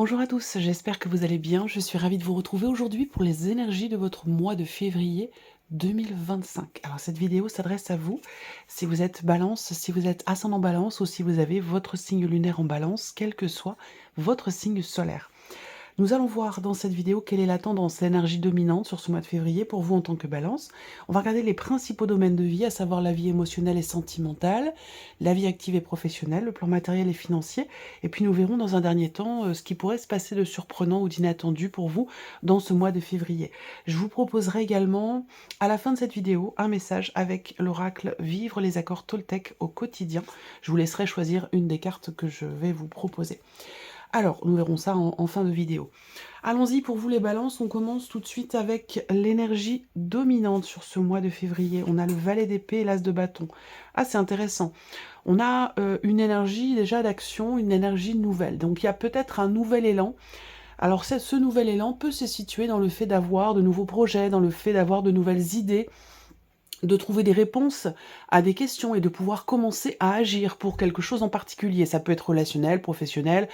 Bonjour à tous, j'espère que vous allez bien. Je suis ravie de vous retrouver aujourd'hui pour les énergies de votre mois de février 2025. Alors cette vidéo s'adresse à vous, si vous êtes balance, si vous êtes ascendant balance ou si vous avez votre signe lunaire en balance, quel que soit votre signe solaire. Nous allons voir dans cette vidéo quelle est la tendance, l'énergie dominante sur ce mois de février pour vous en tant que balance. On va regarder les principaux domaines de vie, à savoir la vie émotionnelle et sentimentale, la vie active et professionnelle, le plan matériel et financier. Et puis nous verrons dans un dernier temps ce qui pourrait se passer de surprenant ou d'inattendu pour vous dans ce mois de février. Je vous proposerai également à la fin de cette vidéo un message avec l'oracle Vivre les accords Toltec au quotidien. Je vous laisserai choisir une des cartes que je vais vous proposer. Alors, nous verrons ça en fin de vidéo. Allons-y pour vous les balances, on commence tout de suite avec l'énergie dominante sur ce mois de février. On a le valet d'épée et l'as de bâton. Ah, c'est intéressant. On a une énergie déjà d'action, une énergie nouvelle. Donc il y a peut-être un nouvel élan. Alors ce nouvel élan peut se situer dans le fait d'avoir de nouveaux projets, dans le fait d'avoir de nouvelles idées, de trouver des réponses à des questions et de pouvoir commencer à agir pour quelque chose en particulier. Ça peut être relationnel, professionnel,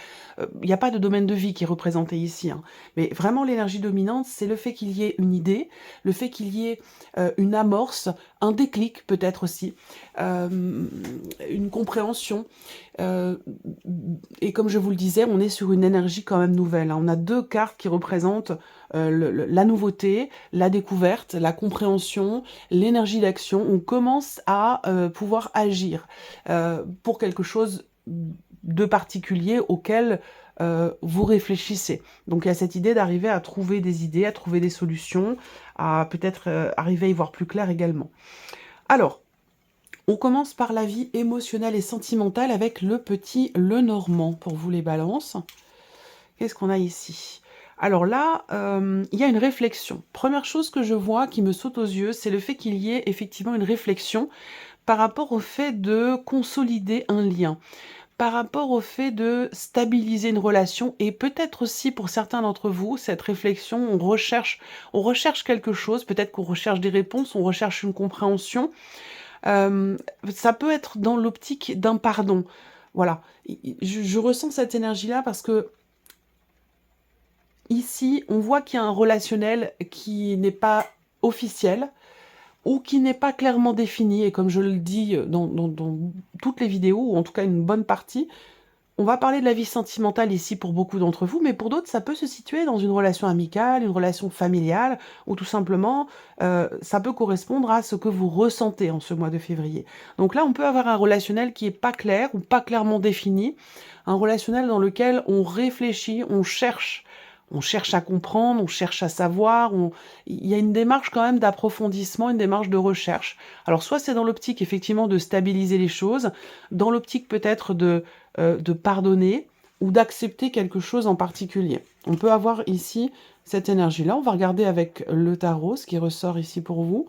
il n'y a pas de domaine de vie qui est représenté ici, hein. Mais vraiment l'énergie dominante, c'est le fait qu'il y ait une idée, le fait qu'il y ait une amorce, un déclic peut-être aussi, une compréhension. Euh, et comme je vous le disais, on est sur une énergie quand même nouvelle, hein. On a deux cartes qui représentent la nouveauté, la découverte, la compréhension, l'énergie d'action. On commence à pouvoir agir pour quelque chose de particulier auquel vous réfléchissez. Donc il y a cette idée d'arriver à trouver des idées, à trouver des solutions, à peut-être arriver à y voir plus clair également. Alors, on commence par la vie émotionnelle et sentimentale avec le petit Lenormand pour vous les balances. Qu'est-ce qu'on a ici? Alors là, il y a une réflexion. Première chose que je vois qui me saute aux yeux, c'est le fait qu'il y ait effectivement une réflexion par rapport au fait de consolider un lien, par rapport au fait de stabiliser une relation et peut-être aussi pour certains d'entre vous, cette réflexion, on recherche quelque chose, peut-être qu'on recherche des réponses, on recherche une compréhension. Ça peut être dans l'optique d'un pardon. Voilà, je ressens cette énergie-là parce que ici, on voit qu'il y a un relationnel qui n'est pas officiel ou qui n'est pas clairement défini. Et comme je le dis dans toutes les vidéos, ou en tout cas une bonne partie, on va parler de la vie sentimentale ici pour beaucoup d'entre vous, mais pour d'autres, ça peut se situer dans une relation amicale, une relation familiale, ou tout simplement, ça peut correspondre à ce que vous ressentez en ce mois de février. Donc là, on peut avoir un relationnel qui n'est pas clair ou pas clairement défini, un relationnel dans lequel on réfléchit, on cherche à comprendre, on cherche à savoir, il y a une démarche quand même d'approfondissement, une démarche de recherche. Alors soit c'est dans l'optique effectivement de stabiliser les choses, dans l'optique peut-être de pardonner ou d'accepter quelque chose en particulier. On peut avoir ici cette énergie-là. On va regarder avec le tarot, ce qui ressort ici pour vous.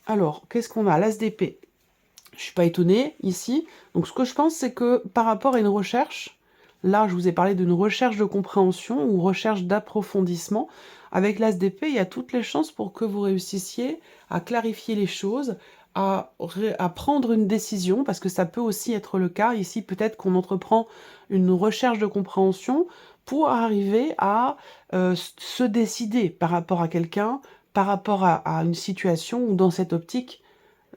Alors, qu'est-ce qu'on a? L'as d'épée. Je suis pas étonnée ici. Donc ce que je pense, c'est que par rapport à une recherche, là je vous ai parlé d'une recherche de compréhension ou recherche d'approfondissement, avec l'as d'épée, il y a toutes les chances pour que vous réussissiez à clarifier les choses, à prendre une décision, parce que ça peut aussi être le cas. Ici, peut-être qu'on entreprend une recherche de compréhension pour arriver à se décider par rapport à quelqu'un, par rapport à une situation ou dans cette optique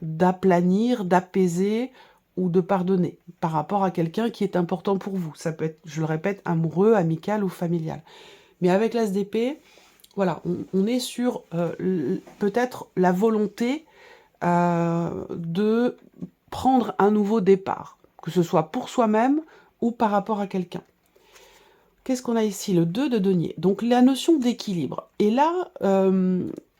d'aplanir, d'apaiser ou de pardonner par rapport à quelqu'un qui est important pour vous. Ça peut être, je le répète, amoureux, amical ou familial. Mais avec l'as d'épée, voilà, on est sur peut-être la volonté de prendre un nouveau départ, que ce soit pour soi-même ou par rapport à quelqu'un. Qu'est-ce qu'on a ici? Le 2 de denier. Donc la notion d'équilibre. Et là,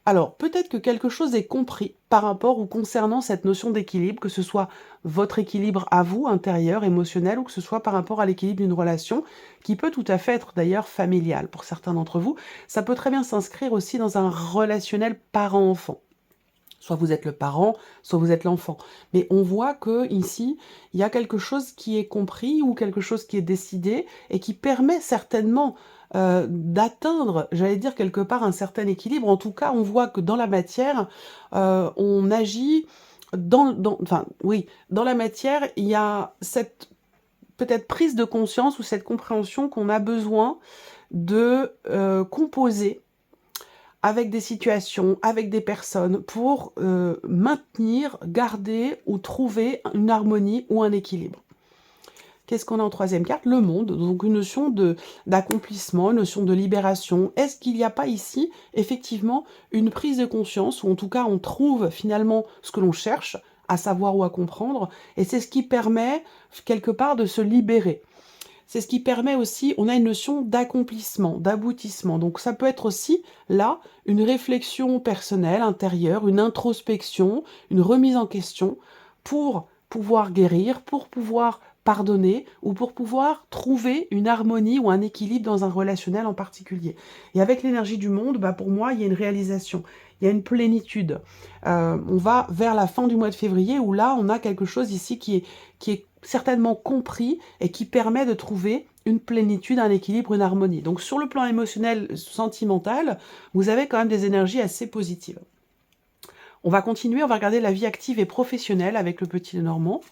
alors peut-être que quelque chose est compris par rapport ou concernant cette notion d'équilibre, que ce soit votre équilibre à vous, intérieur, émotionnel, ou que ce soit par rapport à l'équilibre d'une relation, qui peut tout à fait être d'ailleurs familiale pour certains d'entre vous. Ça peut très bien s'inscrire aussi dans un relationnel parent-enfant. Soit vous êtes le parent, soit vous êtes l'enfant. Mais on voit que ici, il y a quelque chose qui est compris ou quelque chose qui est décidé et qui permet certainement d'atteindre, j'allais dire quelque part, un certain équilibre. En tout cas, on voit que dans la matière, on agit enfin, oui, dans la matière, il y a cette peut-être prise de conscience ou cette compréhension qu'on a besoin de composer avec des situations, avec des personnes pour maintenir, garder ou trouver une harmonie ou un équilibre. Qu'est-ce qu'on a en troisième carte? Le monde, donc une notion d'accomplissement, une notion de libération. Est-ce qu'il n'y a pas ici, effectivement, une prise de conscience, ou en tout cas on trouve finalement ce que l'on cherche, à savoir ou à comprendre, et c'est ce qui permet, quelque part, de se libérer. C'est ce qui permet aussi, on a une notion d'accomplissement, d'aboutissement. Donc ça peut être aussi, là, une réflexion personnelle, intérieure, une introspection, une remise en question, pour pouvoir guérir, pour pouvoir pardonner, ou pour pouvoir trouver une harmonie ou un équilibre dans un relationnel en particulier. Et avec l'énergie du monde, bah pour moi, il y a une réalisation, il y a une plénitude. On va vers la fin du mois de février, où là, on a quelque chose ici qui est certainement compris et qui permet de trouver une plénitude, un équilibre, une harmonie. Donc sur le plan émotionnel, sentimental, vous avez quand même des énergies assez positives. On va continuer, on va regarder la vie active et professionnelle avec le petit Lenormand.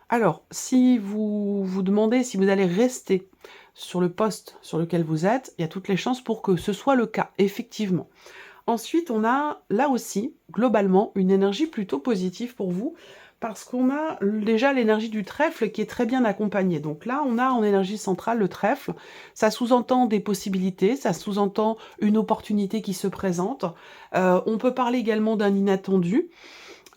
Alors, si vous vous demandez si vous allez rester sur le poste sur lequel vous êtes, il y a toutes les chances pour que ce soit le cas, effectivement. Ensuite, on a là aussi, globalement, une énergie plutôt positive pour vous, parce qu'on a déjà l'énergie du trèfle qui est très bien accompagnée. Donc là, on a en énergie centrale le trèfle. Ça sous-entend des possibilités, ça sous-entend une opportunité qui se présente. On peut parler également d'un inattendu.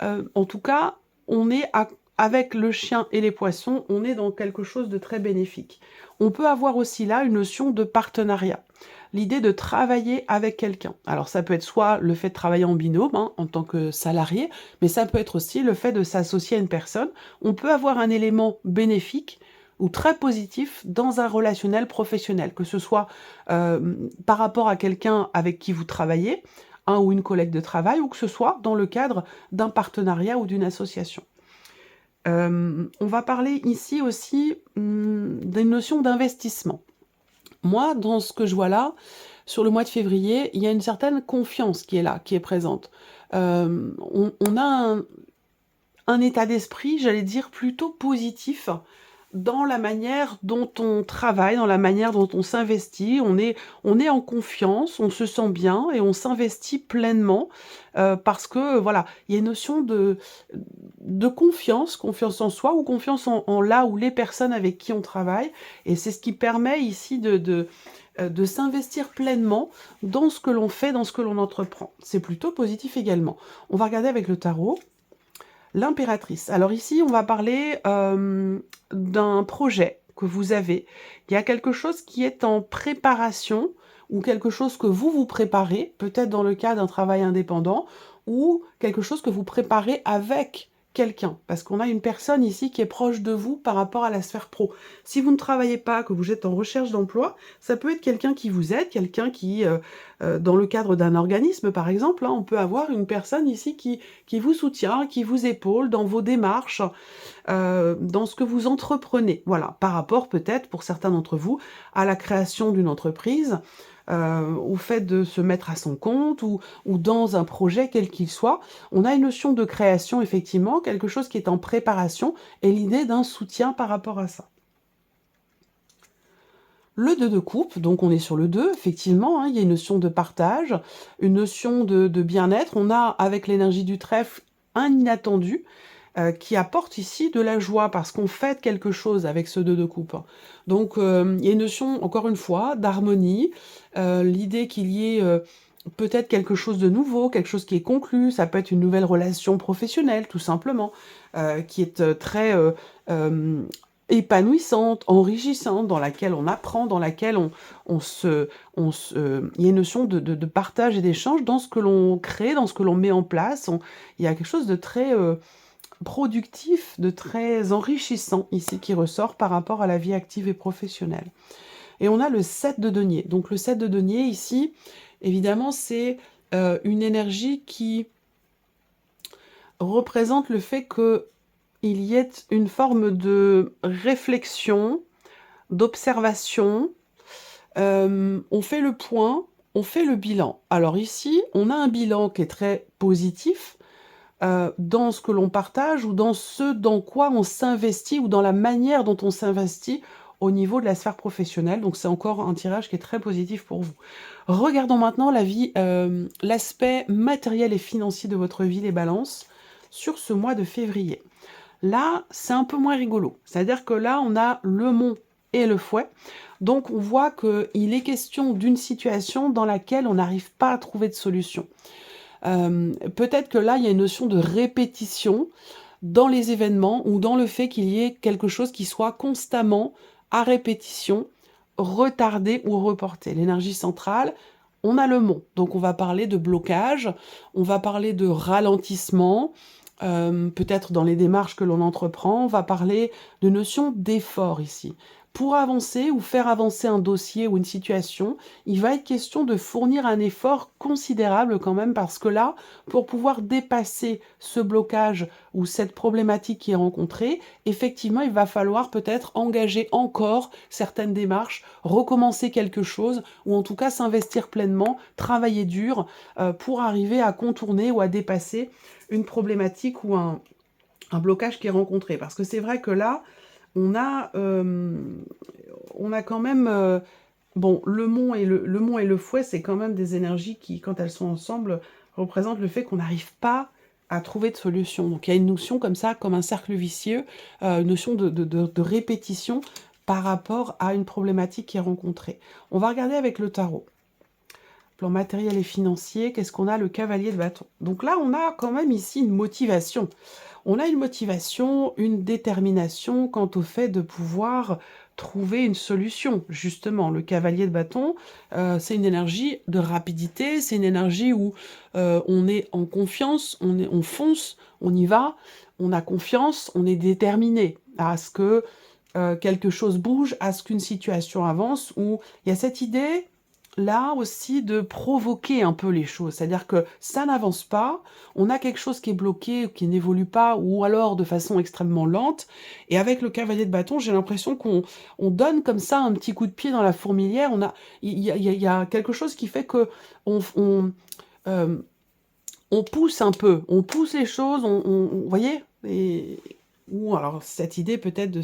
En tout cas, on est avec le chien et les poissons, on est dans quelque chose de très bénéfique. On peut avoir aussi là une notion de partenariat. L'idée de travailler avec quelqu'un. Alors ça peut être soit le fait de travailler en binôme, hein, en tant que salarié, mais ça peut être aussi le fait de s'associer à une personne. On peut avoir un élément bénéfique ou très positif dans un relationnel professionnel, que ce soit par rapport à quelqu'un avec qui vous travaillez, un ou une collègue de travail, ou que ce soit dans le cadre d'un partenariat ou d'une association. On va parler ici aussi d'une notion d'investissement. Moi, dans ce que je vois là, sur le mois de février, il y a une certaine confiance qui est là, qui est présente. On a un état d'esprit, j'allais dire, plutôt positif dans la manière dont on travaille, dans la manière dont on s'investit. On est en confiance, on se sent bien et on s'investit pleinement parce que, voilà, il y a une notion de confiance, confiance en soi ou confiance en là ou les personnes avec qui on travaille. Et c'est ce qui permet ici de s'investir pleinement dans ce que l'on fait, dans ce que l'on entreprend. C'est plutôt positif également. On va regarder avec le tarot. L'impératrice. Alors ici, on va parler d'un projet que vous avez. Il y a quelque chose qui est en préparation ou quelque chose que vous préparez, peut-être dans le cas d'un travail indépendant, ou quelque chose que vous préparez avec quelqu'un, parce qu'on a une personne ici qui est proche de vous par rapport à la sphère pro. Si vous ne travaillez pas, que vous êtes en recherche d'emploi, ça peut être quelqu'un qui vous aide, quelqu'un qui, dans le cadre d'un organisme par exemple, hein, on peut avoir une personne ici qui vous soutient, qui vous épaule dans vos démarches, dans ce que vous entreprenez. Voilà, par rapport peut-être, pour certains d'entre vous, à la création d'une entreprise, au fait de se mettre à son compte ou dans un projet quel qu'il soit. On a une notion de création, effectivement, quelque chose qui est en préparation et l'idée d'un soutien par rapport à ça. Le 2 de coupe, donc on est sur le 2, effectivement, hein, il y a une notion de partage, une notion de bien-être. On a, avec l'énergie du trèfle, un inattendu, qui apporte ici de la joie, parce qu'on fête quelque chose avec ce 2 de coupe. Donc il y a une notion, encore une fois, d'harmonie, l'idée qu'il y ait peut-être quelque chose de nouveau, quelque chose qui est conclu, ça peut être une nouvelle relation professionnelle, tout simplement, qui est très épanouissante, enrichissante, dans laquelle on apprend, dans laquelle il y a une notion de partage et d'échange dans ce que l'on crée, dans ce que l'on met en place. Il y a quelque chose de très productif, de très enrichissant ici qui ressort par rapport à la vie active et professionnelle. Et on a le 7 de denier. Donc le 7 de denier ici, évidemment, c'est une énergie qui représente le fait qu'il y ait une forme de réflexion, d'observation. On fait le point, on fait le bilan. Alors ici, on a un bilan qui est très positif, dans ce que l'on partage ou dans ce dans quoi on s'investit ou dans la manière dont on s'investit au niveau de la sphère professionnelle. Donc c'est encore un tirage qui est très positif pour vous. Regardons maintenant la vie, l'aspect matériel et financier de votre vie, les balances, sur ce mois de février. Là, c'est un peu moins rigolo. C'est-à-dire que là, on a le mont et le fouet. Donc on voit qu'il est question d'une situation dans laquelle on n'arrive pas à trouver de solution. Peut-être que là, il y a une notion de répétition dans les événements ou dans le fait qu'il y ait quelque chose qui soit constamment à répétition, retardé ou reporté. L'énergie centrale, on a le mont, donc on va parler de blocage, on va parler de ralentissement, peut-être dans les démarches que l'on entreprend, on va parler de notion d'effort ici. Pour avancer ou faire avancer un dossier ou une situation, il va être question de fournir un effort considérable quand même, parce que là, pour pouvoir dépasser ce blocage ou cette problématique qui est rencontrée, effectivement, il va falloir peut-être engager encore certaines démarches, recommencer quelque chose, ou en tout cas s'investir pleinement, travailler dur, pour arriver à contourner ou à dépasser une problématique ou un blocage qui est rencontré. Parce que c'est vrai que là, on a quand même... bon, le mont et le fouet, c'est quand même des énergies qui, quand elles sont ensemble, représentent le fait qu'on n'arrive pas à trouver de solution. Donc il y a une notion comme ça, comme un cercle vicieux, une notion de répétition par rapport à une problématique qui est rencontrée. On va regarder avec le tarot. Plan matériel et financier, qu'est-ce qu'on a? Le cavalier de bâton. Donc là, on a quand même ici une motivation. On a une motivation, une détermination quant au fait de pouvoir trouver une solution. Justement, le cavalier de bâton, c'est une énergie de rapidité, c'est une énergie où on est en confiance, on fonce, on y va, on a confiance, on est déterminé à ce que quelque chose bouge, à ce qu'une situation avance, où il y a cette idée là aussi de provoquer un peu les choses, c'est-à-dire que ça n'avance pas, on a quelque chose qui est bloqué, qui n'évolue pas, ou alors de façon extrêmement lente, et avec le cavalier de bâton, j'ai l'impression qu'on donne comme ça un petit coup de pied dans la fourmilière, il y a quelque chose qui fait que euh, on pousse un peu, on pousse les choses, vous voyez, ou alors cette idée peut-être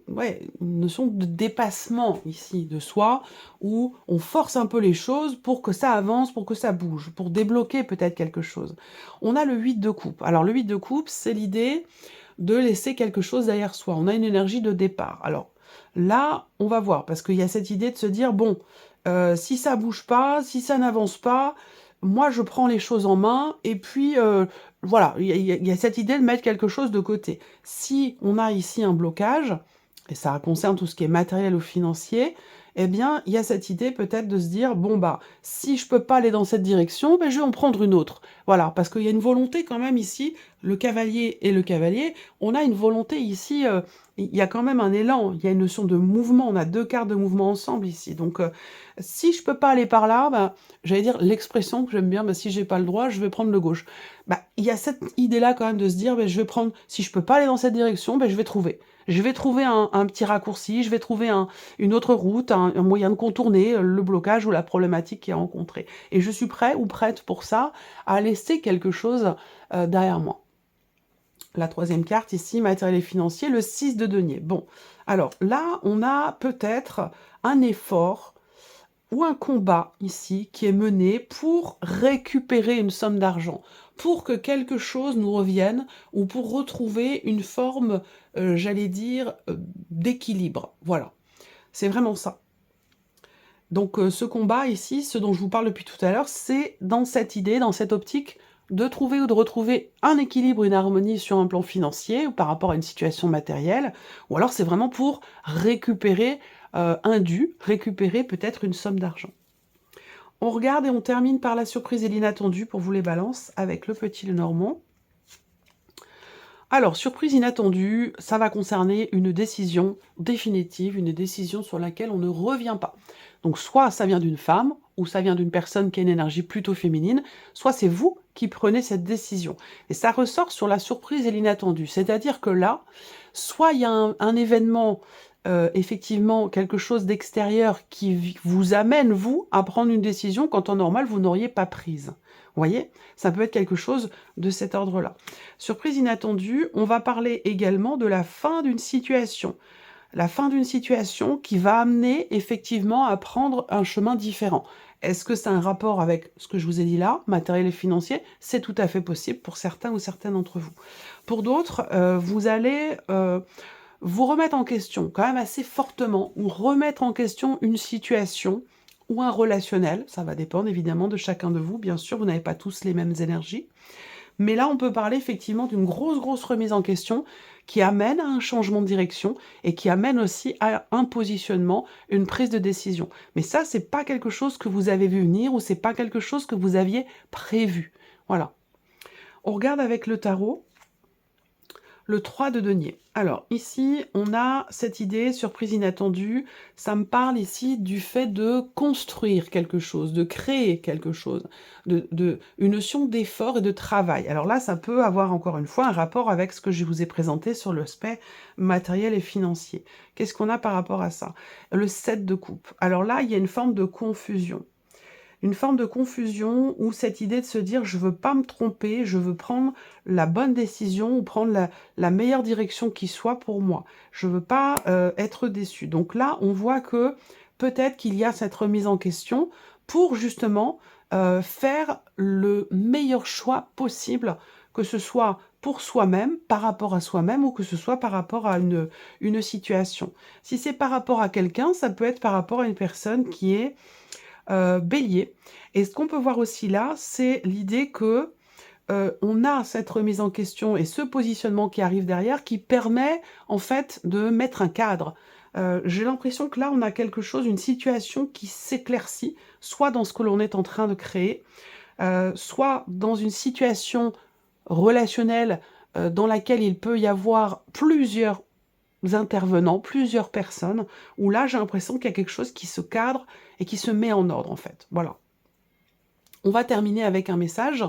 ouais, une notion de dépassement ici de soi, où on force un peu les choses pour que ça avance, pour que ça bouge, pour débloquer peut-être quelque chose. On a le 8 de coupe. Alors le 8 de coupe, c'est l'idée de laisser quelque chose derrière soi. On a une énergie de départ. Alors là, on va voir, parce qu'il y a cette idée de se dire, bon, si ça bouge pas, si ça n'avance pas, moi je prends les choses en main, et puis voilà, il y a cette idée de mettre quelque chose de côté. Si on a ici un blocage, et ça concerne tout ce qui est matériel ou financier, eh bien, il y a cette idée peut-être de se dire, bon bah, si je peux pas aller dans cette direction, ben, je vais en prendre une autre. Voilà, parce qu'il y a une volonté quand même ici, le cavalier et le cavalier, on a une volonté ici, il y a quand même un élan, il y a une notion de mouvement, on a deux cartes de mouvement ensemble ici. Donc, si je peux pas aller par là, ben, j'allais dire l'expression que j'aime bien, ben, si j'ai pas le droit, je vais prendre le gauche. Ben, il y a cette idée-là quand même de se dire, ben, je vais prendre, si je peux pas aller dans cette direction, ben, je vais trouver. Je vais trouver un petit raccourci, je vais trouver une autre route, un moyen de contourner le blocage ou la problématique qui est rencontrée. Et je suis prêt ou prête pour ça, à laisser quelque chose derrière moi. La troisième carte ici, matériel et financier, le 6 de denier. Bon, alors là, on a peut-être un effort ou un combat ici qui est mené pour récupérer une somme d'argent, pour que quelque chose nous revienne ou pour retrouver une forme, j'allais dire, d'équilibre. Voilà, c'est vraiment ça. Donc ce combat ici, ce dont je vous parle depuis tout à l'heure, c'est dans cette idée, dans cette optique de trouver ou de retrouver un équilibre, une harmonie sur un plan financier ou par rapport à une situation matérielle, ou alors c'est vraiment pour récupérer un dû, récupérer peut-être une somme d'argent. On regarde et on termine par la surprise et l'inattendu pour vous les balances avec le petit Lenormand. Alors, surprise inattendue, ça va concerner une décision définitive, une décision sur laquelle on ne revient pas. Donc soit ça vient d'une femme, ou ça vient d'une personne qui a une énergie plutôt féminine, soit c'est vous qui prenez cette décision. Et ça ressort sur la surprise et l'inattendu. C'est-à-dire que là, soit il y a un événement effectivement quelque chose d'extérieur qui vous amène, vous, à prendre une décision qu'en temps normal, vous n'auriez pas prise. Vous voyez? Ça peut être quelque chose de cet ordre-là. Surprise inattendue, on va parler également de la fin d'une situation. La fin d'une situation qui va amener effectivement à prendre un chemin différent. Est-ce que c'est un rapport avec ce que je vous ai dit là, matériel et financier? C'est tout à fait possible pour certains ou certaines d'entre vous. Pour d'autres, vous allez vous remettre en question quand même assez fortement, ou remettre en question une situation ou un relationnel. Ça va dépendre évidemment de chacun de vous, bien sûr, vous n'avez pas tous les mêmes énergies. Mais là, on peut parler effectivement d'une grosse remise en question qui amène à un changement de direction et qui amène aussi à un positionnement, une prise de décision. Mais ça, c'est pas quelque chose que vous avez vu venir ou c'est pas quelque chose que vous aviez prévu. Voilà. On regarde avec le tarot. Le 3 de denier. Alors ici, on a cette idée, surprise inattendue, ça me parle ici du fait de construire quelque chose, de créer quelque chose, une notion d'effort et de travail. Alors là, ça peut avoir encore une fois un rapport avec ce que je vous ai présenté sur l'aspect matériel et financier. Qu'est-ce qu'on a par rapport à ça? Le 7 de coupe. Alors là, il y a une forme de confusion. Une forme de confusion ou cette idée de se dire je veux pas me tromper, je veux prendre la bonne décision ou prendre la meilleure direction qui soit pour moi. Je veux pas être déçu. Donc là, on voit que peut-être qu'il y a cette remise en question pour justement faire le meilleur choix possible, que ce soit pour soi-même, par rapport à soi-même, ou que ce soit par rapport à une situation. Si c'est par rapport à quelqu'un, ça peut être par rapport à une personne qui est Bélier. Et ce qu'on peut voir aussi là, c'est l'idée que on a cette remise en question et ce positionnement qui arrive derrière qui permet en fait de mettre un cadre. J'ai l'impression que là, on a quelque chose, une situation qui s'éclaircit, soit dans ce que l'on est en train de créer, soit dans une situation relationnelle dans laquelle il peut y avoir plusieurs intervenants, plusieurs personnes, où là, j'ai l'impression qu'il y a quelque chose qui se cadre et qui se met en ordre, en fait. Voilà. On va terminer avec un message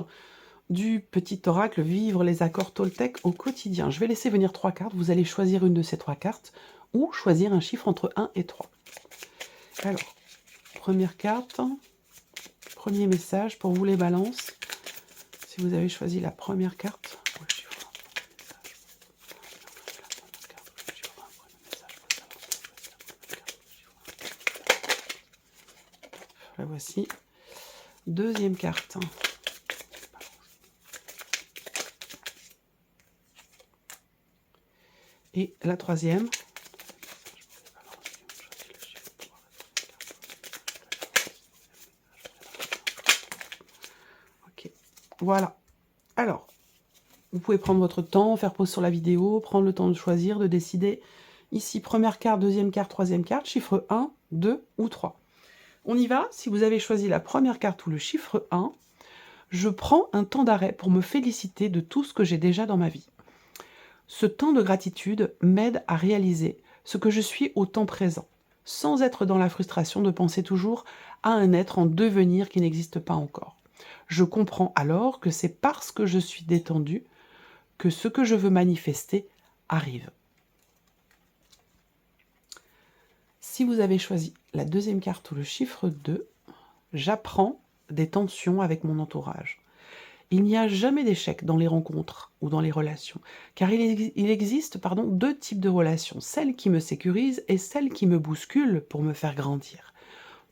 du petit oracle Vivre les accords Toltec au quotidien. Je vais laisser venir 3 cartes. Vous allez choisir une de ces 3 cartes ou choisir un chiffre entre 1 et 3. Alors, première carte, premier message pour vous les balances. Si vous avez choisi la première carte, la voici. Deuxième carte. Et la troisième. Ok, voilà. Alors, vous pouvez prendre votre temps, faire pause sur la vidéo, prendre le temps de choisir, de décider. Ici, première carte, deuxième carte, troisième carte, chiffre 1, 2 ou 3. On y va. Si vous avez choisi la première carte ou le chiffre 1, je prends un temps d'arrêt pour me féliciter de tout ce que j'ai déjà dans ma vie. Ce temps de gratitude m'aide à réaliser ce que je suis au temps présent, sans être dans la frustration de penser toujours à un être en devenir qui n'existe pas encore. Je comprends alors que c'est parce que je suis détendu que ce que je veux manifester arrive. Si vous avez choisi la deuxième carte ou le chiffre 2, j'apprends des tensions avec mon entourage. Il n'y a jamais d'échec dans les rencontres ou dans les relations, car il existe deux types de relations, celles qui me sécurisent et celles qui me bousculent pour me faire grandir.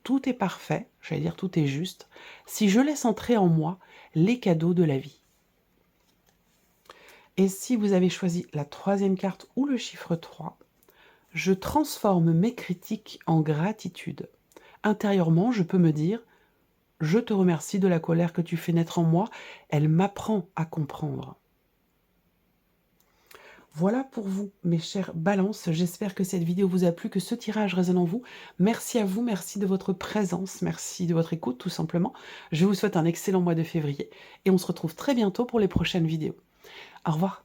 Tout est parfait, j'allais dire tout est juste, si je laisse entrer en moi les cadeaux de la vie. Et si vous avez choisi la troisième carte ou le chiffre 3, je transforme mes critiques en gratitude. Intérieurement, je peux me dire « Je te remercie de la colère que tu fais naître en moi, elle m'apprend à comprendre. » Voilà pour vous, mes chers balances. J'espère que cette vidéo vous a plu, que ce tirage résonne en vous. Merci à vous, merci de votre présence, merci de votre écoute, tout simplement. Je vous souhaite un excellent mois de février et on se retrouve très bientôt pour les prochaines vidéos. Au revoir.